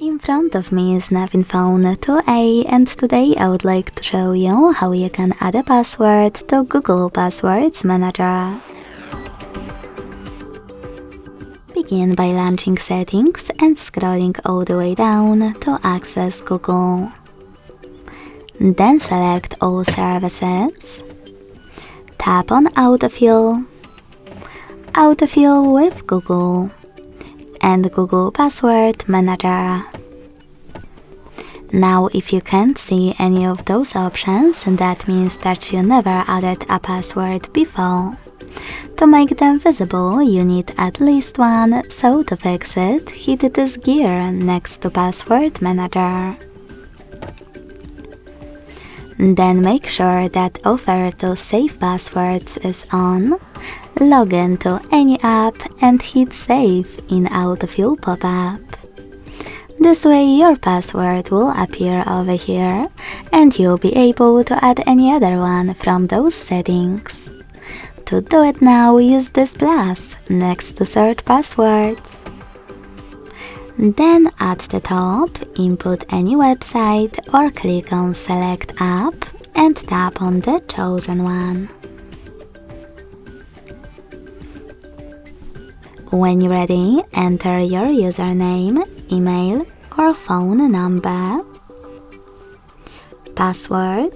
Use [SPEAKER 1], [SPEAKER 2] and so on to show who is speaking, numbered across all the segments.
[SPEAKER 1] In front of me is Navin phone 2A, and today I would like to show you how you can add a password to Google Passwords Manager. Begin by launching Settings and scrolling all the way down to access Google. Then select All Services. Tap on Autofill, Autofill with Google, and Google Password Manager. Now if you can't see any of those options, that means that you never added a password before. To make them visible, you need at least one, so to fix it, hit this gear next to Password Manager. Then make sure that Offer to Save Passwords is on. Log into any app and hit Save in Autofill pop-up. This way your password will appear over here and you'll be able to add any other one from those settings. To do it now, use this plus next to Search Passwords. Then at the top, input any website or click on Select App and tap on the chosen one. When you're ready, enter your username, email or phone number, password,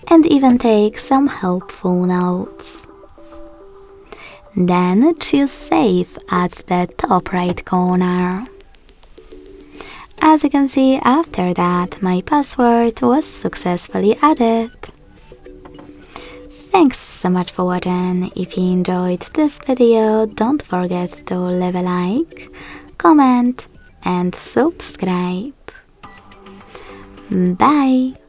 [SPEAKER 1] and even take some helpful notes. Then choose Save at the top right corner. As you can see, after that, my password was successfully added. Thanks so much for watching. If you enjoyed this video, don't forget to leave a like, comment and subscribe. Bye!